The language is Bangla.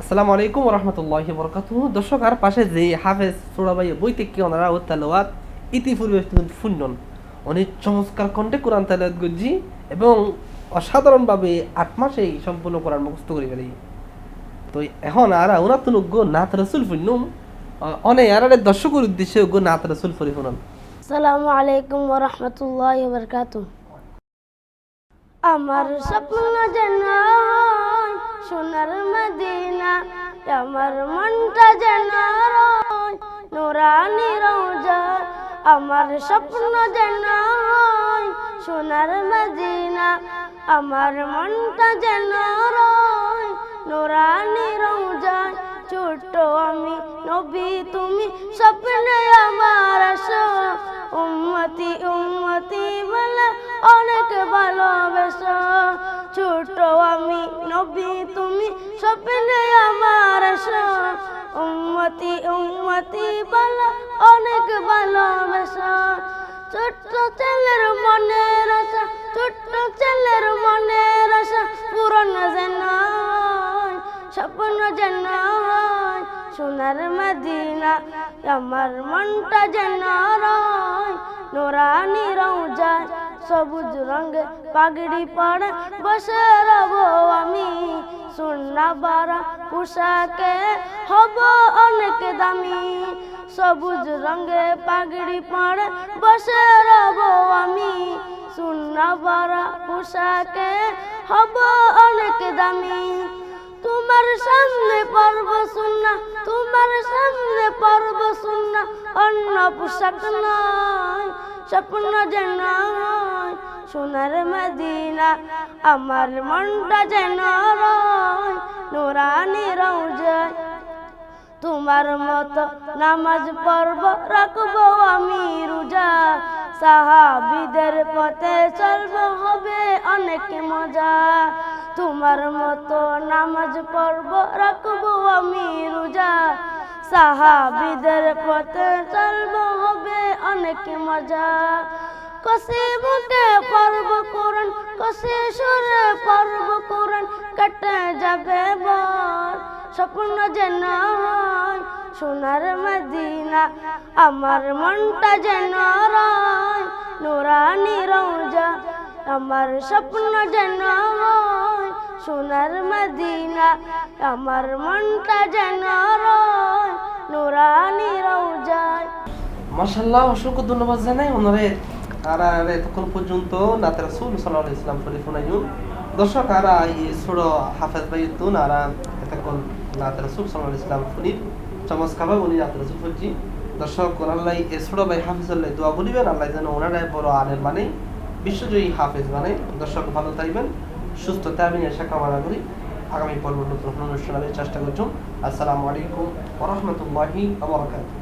আসসালামু আলাইকুম ওয়া রাহমাতুল্লাহি ওয়া বারাকাতুহু। দর্শক আর পাশে যে হাফেজ সূরা ভাই বই থেকে ওনারা ও তেলাওয়াত ইতিপূর্বে শুনলেন। অনেক চমৎকার কণ্ঠে কোরআন তেলাওয়াত করছি এবং অসাধারণভাবে ৮ মাসেই সম্পূর্ণ কোরআন মুখস্থ করে ফেলি। তো এখন আর উনাতুন গো নাত রাসূল ফুন্নুম অনে আর দর্শকের উদ্দেশ্যে গো নাত রাসূল ফরি শুনান। আসসালামু আলাইকুম ওয়া রাহমাতুল্লাহি ওয়া বারাকাতুহু। আমার স্বপ্ন যেন হয় সোনার মদিনা, আমার মনটা যেন হয় নূরানি রওজা। আমার স্বপ্ন যেন হয় সোনার মদিনা, আমার মনটা যেন হয় নূরানি রওজা। ছোট আমি নবী তুমি স্বপ্নে আমার আসো, উম্মতি উম্মতি বলে অনেক ভালোবেসো। ছোট আমি নবী তুমি স্বপ্নে আমার আসো, উম্মতি উম্মতি বলে অনেক ভালোবেসো। ছোট্ট ছেলের মনের আশা, ছোট্ট ছেলের মনের আশা পূরণ যেন হয়, স্বপ্ন যেন হয় সোনার মদিনা, আমার মনটা যেন হয় নূরানি রওজা। সবুজ রঙে পাগড়ি পরে বসে রব আমি, সোনা বারা পোশাকে হব অনেক দামি। সবুজ রঙে পাগড়ি পরে বসে রব আমি, সোনা বারা পোশাকে হব অনেক দামি। তোমার সামনে পর্ব সুন্না, তোমার সামনে পর্ব সুন্না, অন্য পোশাক নয় স্বপ্ন যেন হয় সোনার মদিনা, আমার মনটা যেন হয় নূরানি রওজা। তোমার মতো নামাজ পড়ব রাখবো আমি রোজা, সাহাবীদের পথে চলবো হবে অনেক মজা। তোমার মতো নামাজ পড়ব রাখবো আমি রোজা, সাহাবীদের পথে চলবো হবে অনেক মজা। কসে মুখে পড়ব কোরআন, কসে সুরে পড়ব কোরআন, কেটে যাবে বর স্বপ্ন যেন হয় সোনার মদিনা, আমার মনটা যেন হয় নূরানি রওজা। আমার স্বপ্ন যেন হয় সোনার মদিনা, আমার মনটা যেন হয় নূরানি রওজা। মাশাআল্লাহ, অসংখ্য ধন্যবাদ জানাই ওনারে। আর এতক্ষণ পর্যন্ত নাতে রাসূল সাল্লাল্লাহু আলাইহি ওয়াসাল্লাম শরীফ শুনাইউন। দর্শক আর এই ছোড়ো হাফেজ ভাইতুন আর এতক্ষণ নাতে রাসূল সাল্লাল্লাহু আলাইহি ওয়াসাল্লাম শুনির চমৎকারভাবে উনি নাতে রাসূল পড়ছি। দর্শক আল্লাহ এই ছোড়ো ভাই হাফেজুল্লাহ দোয়া বলিবেন, আল্লাহ যেন ওনারাই বড় আলেম মানে বিশ্বজয়ী হাফেজ মানে। দর্শক ভালো থাকবেন, সুস্থ থাকবেন আশা কামনা করি। আগামী পর্ব নতুন অনুষ্ঠানের চেষ্টা করছি। আসসালামু আলাইকুম ওয়া রাহমাতুল্লাহি ওয়া বারাকাতুহু।